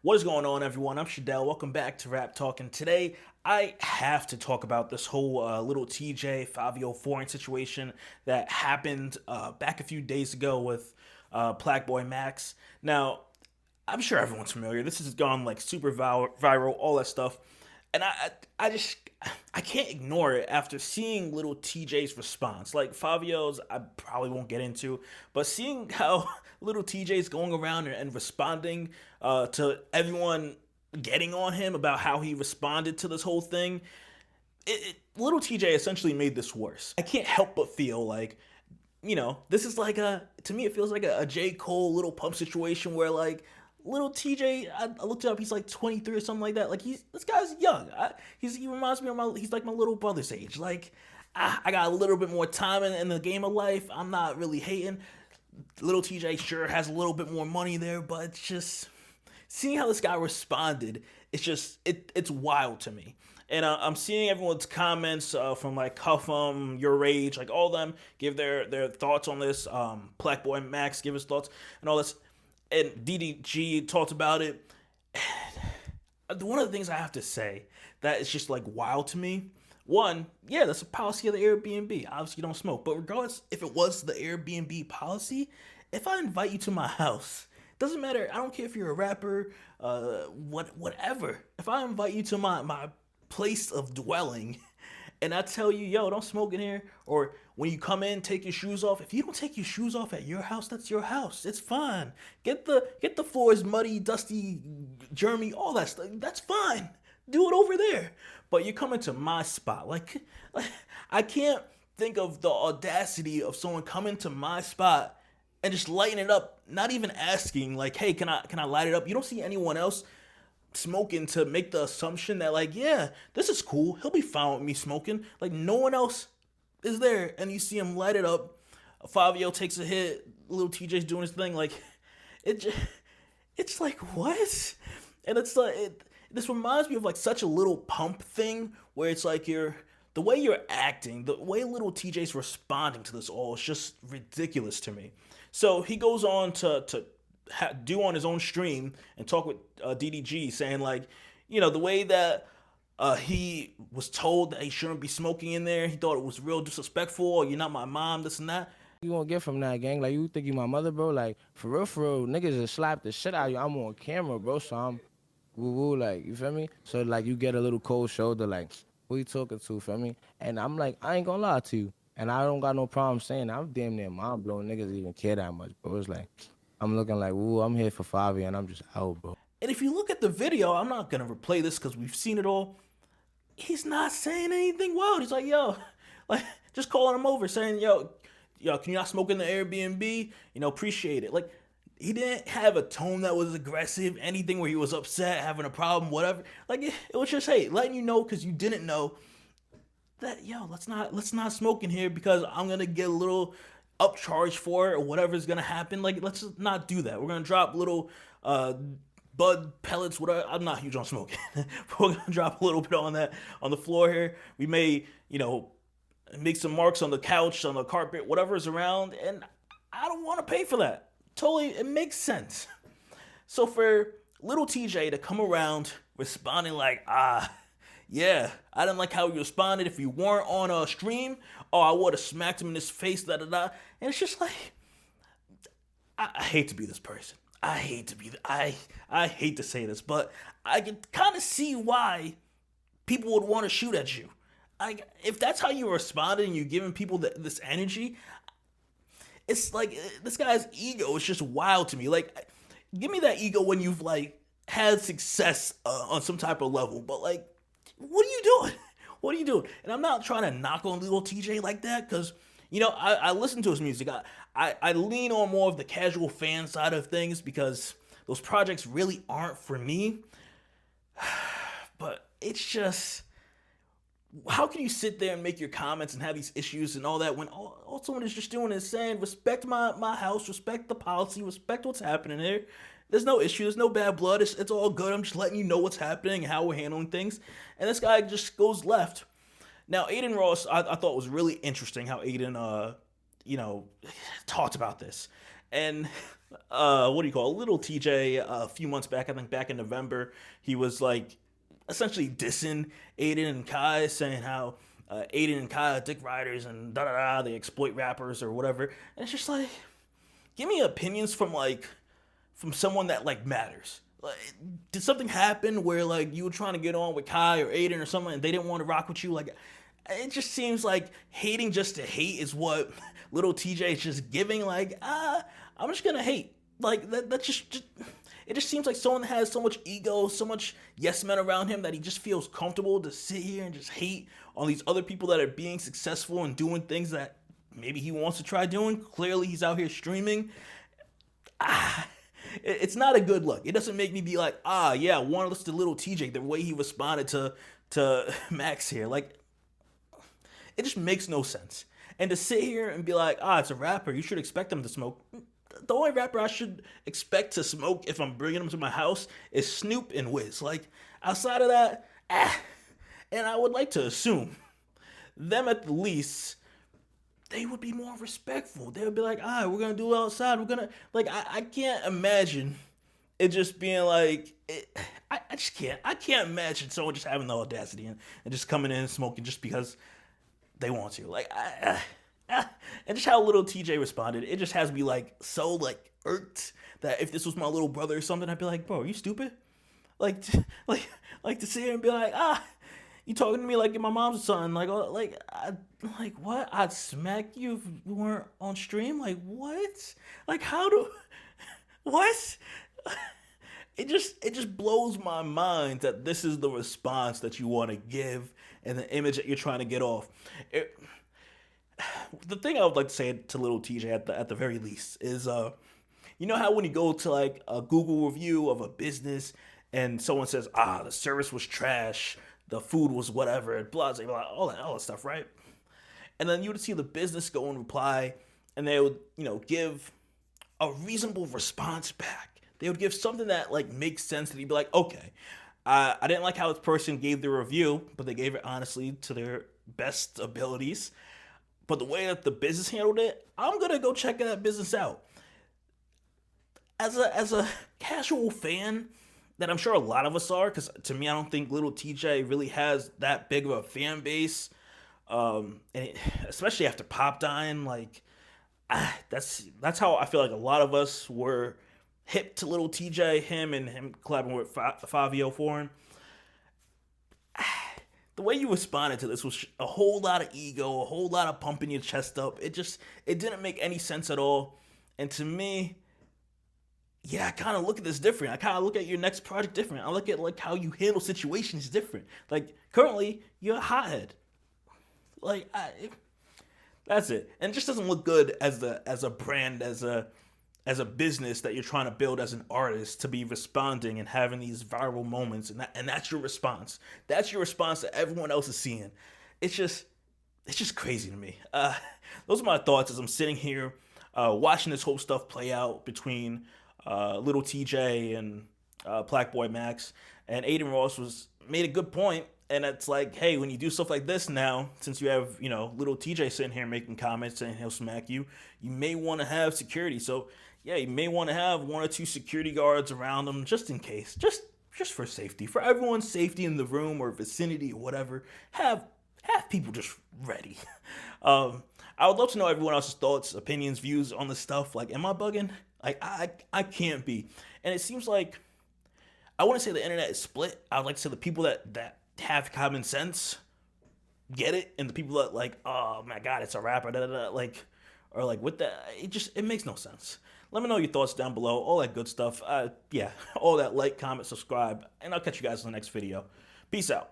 What is going on, everyone? I'm Shadell. Welcome back to Rap Talk. And today, I have to talk about this whole Lil TJay Fabio foreign situation that happened back a few days ago with Black Max. Now, I'm sure everyone's familiar. This has gone like super viral, all that stuff, and I just I can't ignore it after seeing Little TJ's response. Like Fabio's, I probably won't get into, but seeing how Little TJ's going around and responding to everyone getting on him about how he responded to this whole thing, Little TJ essentially made this worse. I can't help but feel like, this is like to me, it feels like a J. Cole Little Pump situation where like Little TJ, I looked it up, he's like 23 or something like that. Like this guy's young. He reminds me of he's like my little brother's age. Like I got a little bit more time in the game of life. I'm not really hating. Little TJ sure has a little bit more money there, but it's just seeing how this guy responded. It's wild to me. And I'm seeing everyone's comments from like Cuffum, Your Rage, like all of them give their thoughts on this. Black Boy Max give his thoughts and all this. And DDG talked about it. One of the things I have to say that is just like wild to me. One, yeah, that's a policy of the Airbnb. Obviously, you don't smoke. But regardless, if it was the Airbnb policy, if I invite you to my house, doesn't matter. I don't care if you're a rapper, whatever. If I invite you to my place of dwelling, and I tell you, yo, don't smoke in here, or when you come in, take your shoes off. If you don't take your shoes off at your house, that's your house. It's fine. Get the floors muddy, dusty, germy, all that stuff. That's fine. Do it over there. But you're coming to my spot. Like I can't think of the audacity of someone coming to my spot and just lighting it up, not even asking, like, hey, can I light it up? You don't see anyone else smoking to make the assumption that, like, yeah, this is cool. He'll be fine with me smoking. Like, no one else is there. And you see him light it up. Fabio takes a hit. Little TJ's doing his thing. Like, it's like, what? And it's like, this reminds me of, like, such a Little Pump thing where it's like the way you're acting, the way Little TJ's responding to this all is just ridiculous to me. So he goes on to do on his own stream and talk with DDG, saying like, the way that he was told that he shouldn't be smoking in there, he thought it was real disrespectful. Or you're not my mom, this and that. You gonna get from that, gang? Like, you think you my mother, bro? Like, for real, niggas just slap the shit out of you. I'm on camera, bro, so I'm woo-woo, like, you feel me? So, like, you get a little cold shoulder, like, who you talking to, feel me? And I'm like, I ain't gonna lie to you. And I don't got no problem saying that. I'm damn near mind-blown. Niggas even care that much, bro. It's like, I'm looking like, woo, I'm here for Favi, and I'm just out, bro. And if you look at the video, I'm not gonna replay this because we've seen it all. He's not saying anything wild. He's like, yo, like, just calling him over, saying, yo, can you not smoke in the Airbnb? Appreciate it. Like, he didn't have a tone that was aggressive, anything where he was upset, having a problem, whatever. Like, it was just, hey, letting you know because you didn't know that, yo, let's not smoke in here because I'm gonna get a little upcharge for it or whatever's gonna happen. Like, let's just not do that. We're gonna drop little bud pellets, whatever. I'm not huge on smoking. But we're gonna drop a little bit on that on the floor here. We may, make some marks on the couch, on the carpet, whatever's around, and I don't want to pay for that. Totally, it makes sense. So for Little TJ to come around responding like, yeah, I didn't like how you responded. If you weren't on a stream, I would have smacked him in his face, da da da. And it's just like, I hate to be this person. I hate to say this, but I can kind of see why people would want to shoot at you. If that's how you responded and you're giving people this energy, it's like this guy's ego is just wild to me. Like, give me that ego when you've like had success on some type of level, but like, what are you doing? What are you doing? And I'm not trying to knock on Lil TJay like that because, I listen to his music. I lean on more of the casual fan side of things because those projects really aren't for me. But it's just, how can you sit there and make your comments and have these issues and all that when all someone is just doing is saying, respect my house, respect the policy, respect what's happening here. There's no issue. There's no bad blood. It's all good. I'm just letting you know what's happening and how we're handling things. And this guy just goes left. Now, Aiden Ross, I thought was really interesting how Aiden, talked about this. And what do you call it? Little TJ a few months back, I think back in November, he was like essentially dissing Aiden and Kai, saying how Aiden and Kai are dick riders and da da da, they exploit rappers or whatever. And it's just like, give me opinions from someone that like matters. Like, did something happen where like you were trying to get on with Kai or Aiden or something and they didn't want to rock with you? Like, it just seems like hating just to hate is what Little TJ is just giving. Like, I'm just gonna hate. Like that just it just seems like someone that has so much ego, so much yes men around him that he just feels comfortable to sit here and just hate on these other people that are being successful and doing things that maybe he wants to try doing. Clearly, he's out here streaming. It's not a good look. It doesn't make me be like, yeah, I want to listen to Little TJ the way he responded to Max here. Like, it just makes no sense. And to sit here and be like, it's a rapper, you should expect him to smoke. The only rapper I should expect to smoke if I'm bringing him to my house is Snoop and Wiz. Like, outside of that, and I would like to assume them at the least, they would be more respectful. They would be like, we're gonna do it outside. We're gonna like I can't imagine it just being like I just can't. I can't imagine someone just having the audacity and just coming in and smoking just because they want to. Like and just how Little TJ responded, it just has me like so like irked that if this was my little brother or something, I'd be like, bro, are you stupid? Like like to sit here and be like, you talking to me like you're my mom's son? Like, like what? I'd smack you if you weren't on stream. Like what? Like how do? What? It just blows my mind that this is the response that you want to give and the image that you're trying to get off. The thing I would like to say to Little TJ at the very least is you know how when you go to like a Google review of a business and someone says, the service was trash, the food was whatever, blah, blah, blah, all that stuff, right? And then you would see the business go and reply, and they would, give a reasonable response back. They would give something that like makes sense, that you'd be like, okay, I didn't like how this person gave the review, but they gave it honestly to their best abilities. But the way that the business handled it, I'm gonna go check that business out. As a casual fan, that I'm sure a lot of us are, because to me, I don't think Little TJ really has that big of a fan base, especially after Pop dying. Like, that's how I feel like a lot of us were hip to Little TJ, him collaborating with Fabio Foreign. The way you responded to this was a whole lot of ego, a whole lot of pumping your chest up. It didn't make any sense at all. And to me, yeah, I kind of look at this different. I kind of look at your next project different. I look at like how you handle situations different. Like currently, you're a hothead. Like that's it, and it just doesn't look good as a brand, as a business that you're trying to build as an artist, to be responding and having these viral moments, and that's your response. That's your response that everyone else is seeing. It's just crazy to me. Those are my thoughts as I'm sitting here watching this whole stuff play out between Little TJ and Black Boy Max. And Aiden Ross made a good point, and it's like, hey, when you do stuff like this now, since you have Little TJ sitting here making comments saying he'll smack you, you may want to have security. So yeah, you may want to have one or two security guards around them just in case, just for safety, for everyone's safety in the room or vicinity or whatever. Have people just ready. I would love to know everyone else's thoughts, opinions, views on this stuff. Like, am I bugging? Like, I can't be. And it seems like, I wouldn't say the internet is split. I would like to say the people that have common sense get it, and the people that like, oh my god, it's a rapper, da, da, da, like, or like, what the, it makes no sense. Let me know your thoughts down below, all that good stuff. Yeah, all that, like, comment, subscribe, and I'll catch you guys in the next video. Peace out.